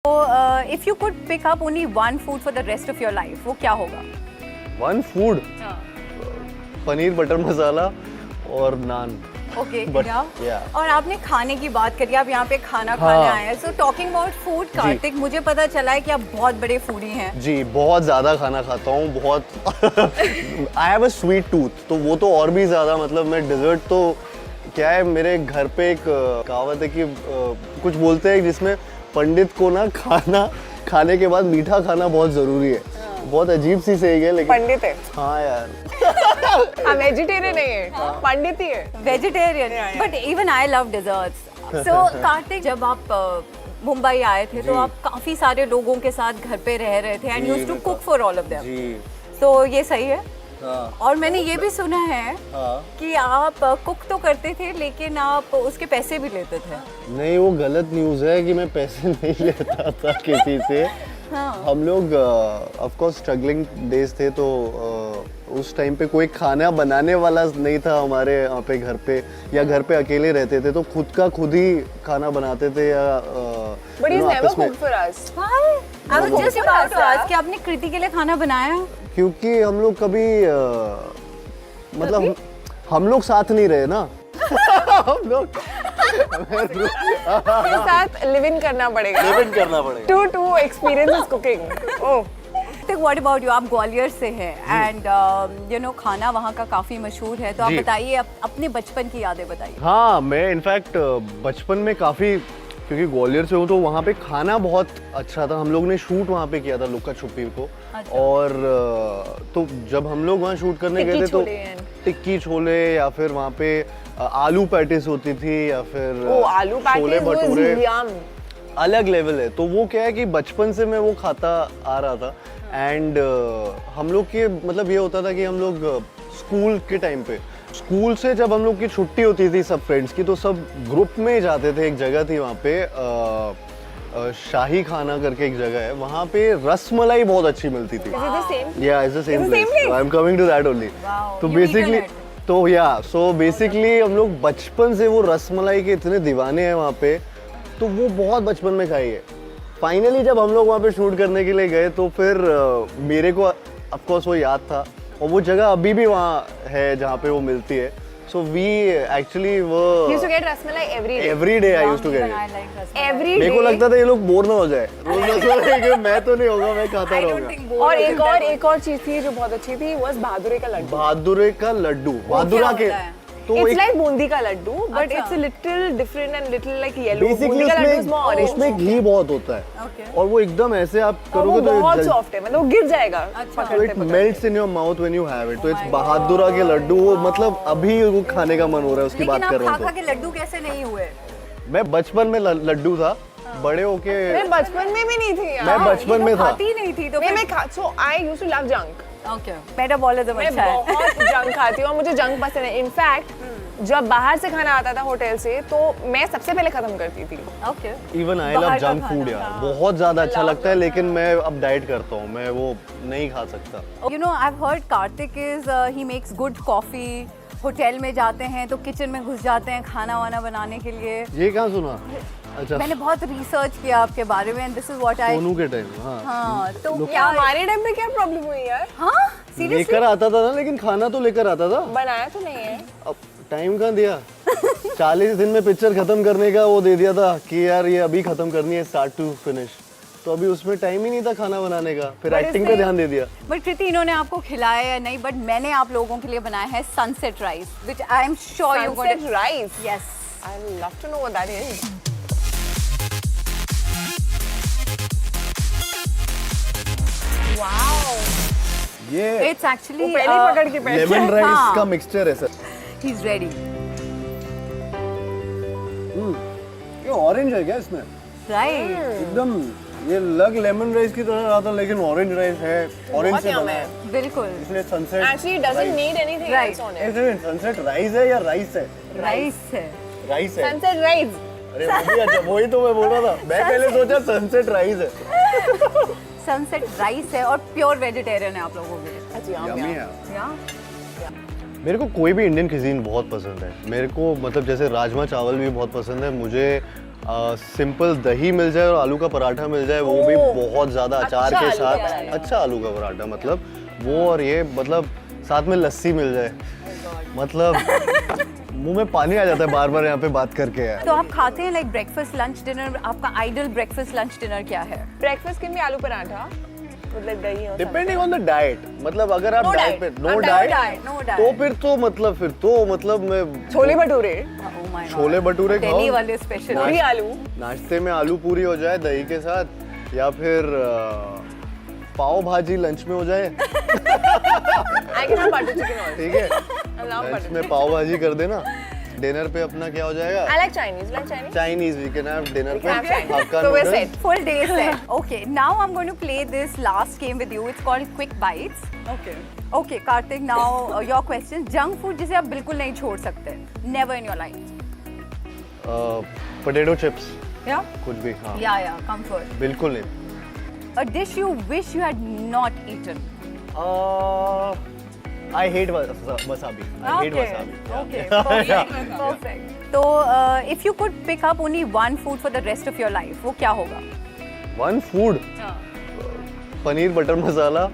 If you could pick up only one food for the rest of your life, वो क्या होगा? One food, paneer butter मसाला और नान। Okay, yeah. और आपने खाने की बात करी, आप यहाँ पे खाना खाने आए हैं। So talking about food, Kartik, मुझे पता चला है कि आप बहुत बड़े फूडी हैं। जी, बहुत ज़्यादा खाना खाता हूँ, बहुत। I have a sweet tooth, तो वो तो और भी ज़्यादा, मतलब मैं डिज़र्ट तो क्या है, मेरे घर पे एक कहावत है कि कुछ बोलते हैं जिसमें पंडित को ना खाने के बाद मीठा खाना बहुत ज़रूरी है। बहुत अजीब सी सही है, लेकिन पंडित है। हाँ यार। हम वेजिटेरियन नहीं है, पंडित ही है। Vegetarian, but even I love desserts. So Kartik, जब आप मुंबई आए थे तो आप काफी सारे लोगों के साथ घर पे रह रहे थे and used to cook for all of them. जी। तो ये सही है? हाँ। और मैंने ये भी सुना है हाँ। कि आप कुक तो करते थे लेकिन आप उसके पैसे भी लेते थे। नहीं, वो गलत न्यूज़ है कि मैं पैसे नहीं लेता था किसी से। हाँ। हम लोग ऑफ कोर्स स्ट्रगलिंग डेज थे, तो उस टाइम पे कोई खाना बनाने वाला नहीं था हमारे यहाँ पे घर पे, या घर पे अकेले रहते थे तो खुद ही खाना बनाते थे, या But he's never cooked for us. I was just about to ask कि आपने कृति के लिए खाना बनाया? क्योंकि हम लोग कभी मतलब हम लोग साथ नहीं रहे ना। हम लोग के साथ लिव इन करना पड़ेगा। To experience cooking. Oh, what about you? आप ग्वालियर से हैं एंड यू नो खाना वहाँ का काफी मशहूर है, तो आप बताइए अपने बचपन की यादें बताइए। हाँ, मैं इनफैक्ट बचपन में काफ़ी, क्योंकि ग्वालियर से हूँ तो वहाँ पे खाना बहुत अच्छा था। हम लोग ने शूट वहाँ पे किया था लुक्का छुपी को। अच्छा। और तो जब हम लोग वहाँ शूट करने गए थे तो टिक्की छोले, या फिर वहाँ पे आलू पैटिस होती थी, या फिर आलू छोले भटूरे। पैटिस अलग लेवल है। तो वो क्या है कि बचपन से मैं वो खाता आ रहा था। एंड हम लोग के मतलब ये होता था कि हम लोग स्कूल के टाइम पे, स्कूल से जब हम लोग की छुट्टी होती थी सब फ्रेंड्स की, तो सब ग्रुप में जाते थे। एक जगह थी वहाँ पे शाही खाना करके एक जगह है, वहाँ पे रसमलाई बहुत अच्छी मिलती थी। या it's the same place, I am coming to that only. तो बेसिकली सो बेसिकली हम लोग बचपन से वो रसमलाई के इतने दीवाने हैं वहाँ पे, तो वो बहुत बचपन में खाई है। फाइनली जब हम लोग वहाँ पे शूट करने के लिए गए तो फिर मेरे को ऑफ कोर्स वो याद था, और वो जगह अभी भी वहाँ है जहाँ पे वो मिलती है। सो वी एक्चुअली वो used to get rasmalai every day I used to get it। every मेरे को day। लगता था ये लोग बोर ना हो जाए रोज रसमलाई, मैं तो नहीं होगा, मैं खाता रहूंगा। और एक और चीज थी जो बहुत अच्छी थी, वो बहादुरे का लड्डू। बहादुरे का लड्डू, बहादुरा के तो It's like बूंदी का Laddu, but it's a little different and little like yellow। Bundi का लड्डू is more orange। उसमें घी बहुत होता है, और वो एकदम ऐसे आप करोगे तो बहुत सॉफ्ट है, मतलब वो गिर जाएगा। तो it melts in your mouth when you have it. तो इट्स बहादुरा के लड्डू, वो मतलब अभी वो खाने का मन हो रहा है, उसकी बात कर रहा हूँ। खा के लड्डू कैसे नहीं हुए? मैं बचपन में लड्डू था, बड़े होके मैं बचपन में भी नहीं थी यार। मैं बचपन में था, खाती नहीं थी तो so I used to love junk। Okay, metabolism अच्छा है। मैं बहुत जंक खाती हूँ और मुझे जंक पसंद है। इनफैक्ट जब बाहर से खाना आता था होटल से, तो मैं सबसे पहले खत्म करती थी। Okay, even I love junk food यार, बहुत ज्यादा अच्छा लगता है, लेकिन मैं अब डाइट करता हूँ, मैं वो नहीं खा सकता। You know I have heard Kartik is he makes good coffee. Hotel में जाते हैं तो किचन में घुस जाते हैं खाना वाना बनाने के लिए। ये कहाँ सुना? अच्छा, मैंने बहुत रिसर्च किया आपके बारे में, and this is what I. Sonu के टाइम। हाँ, तो क्या हमारे टाइम पे क्या प्रॉब्लम हुई यार? हाँ, सीरियसली लेकर आता था ना, लेकिन खाना तो लेकर आता था, बनाया तो नहीं है। अब टाइम कहाँ दिया? 40 दिन में पिक्चर खत्म करने का वो दे दिया था कि यार ये अभी खत्म करनी है, स्टार्ट टू फिनिश। तो अभी उसमें टाइम ही नहीं था खाना बनाने का, फिर एक्टिंग पे ध्यान दे दिया। बट कृति, इन्होंने आपको खिलाया या नहीं, बट मैंने आप लोगों के लिए बनाया है sunset rice, which I am sure you got. Sunset rice? Yes, I love to know what that is। Wow। ये इट्स एक्चुअली पहले पकड़ के बैठ लेमन राइस का मिक्सचर है सर। He is ready. ये ऑरेंज है क्या इसमें? राइट, एकदम ये लग लेमन राइस की तरह रहा था, लेकिन ऑरेंज राइस है, ऑरेंज से बना है, बिल्कुल। इसलिए sunset. Actually it doesn't need anything Right. else on it। Sunset rice है या राइस है? राइस है। राइस है। Sunset rice। अरे वो भी अच्छा, वही तो मैं बोल रहा था, मैं पहले सोचा सनसेट राइस है। सनसेट राइस है और प्योर वेजिटेरियन है आप लोगों के लिए। यम्मी है। या मेरे को कोई भी इंडियन cuisine बहुत पसंद है। मेरे को मतलब जैसे राजमा चावल भी बहुत पसंद है मुझे। सिंपल दही मिल जाए और आलू का पराठा मिल जाए, वो भी ओह, बहुत ज़्यादा अचार अच्छा के आलू का साथ, पराठा। अच्छा आलू का पराठा, मतलब वो, और ये मतलब साथ में लस्सी मिल जाए, मतलब मुंह में पानी आ जाता है बार बार यहाँ पे बात करके यार। तो आप खाते हैं लाइक ब्रेकफास्ट लंच डिनर, आपका आइडल ब्रेकफास्ट लंच डिनर क्या है? ब्रेकफास्ट के लिए आलू पराठा मतलब दही और डिपेंडिंग ऑन द डाइट, मतलब अगर आप No डाइट diet. पे, no No diet, diet, no diet. तो फिर तो मतलब मैं chole bhature, Oh my God. Chole bhature खाओ, दिल्ली वाले स्पेशल। पूरी आलू, नाश्ते में आलू पूरी हो जाए दही के साथ, या फिर पाव भाजी लंच में हो जाए, I can have butter chicken also, ठीक है, आई लव लंच बटर में पाव भाजी कर देना, डिनर पे अपना क्या हो जाएगा, I like Chinese Chinese, we can have dinner पे have Chinese. Hakka So we're noodles. set. Full day set. Okay, now I'm going to play this last game with you. It's called Quick Bites. Okay Okay, Karthik, now your question. Junk food जिसे आप बिल्कुल नहीं छोड़ सकते. Never in your life. Potato chips, Yeah? कुछ भी, हाँ, Yeah, comfort. बिल्कुल नहीं। A dish you wish you had not eaten. I hate wasabi. I hate wasabi. Okay. Perfect. Perfect. So, if you could pick up only one food for the rest of your life, वो क्या होगा? One food, paneer butter मसाला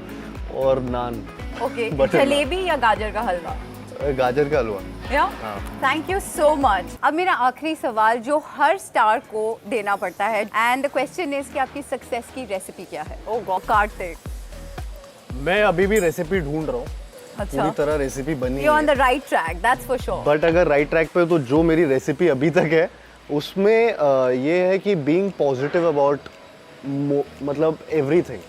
और नान, Okay. Butter naan. Jalebi या गाजर का हलवा? गाजर का हलवा। Thank you so much. अब मेरा आखिरी सवाल जो हर स्टार को देना पड़ता है, एंड द क्वेश्चन इज कि आपकी सक्सेस की रेसिपी क्या है? ओ गॉड, कार्तिक। मैं अभी भी रेसिपी ढूंढ रहा हूँ, अच्छा, पूरी तरह रेसिपी बनी यू ऑन है, the right track, that's for sure. But अगर राइट ट्रैक पे हो तो जो मेरी रेसिपी अभी तक है उसमें ये है कि बीइंग पॉजिटिव अबाउट मतलब एवरीथिंग,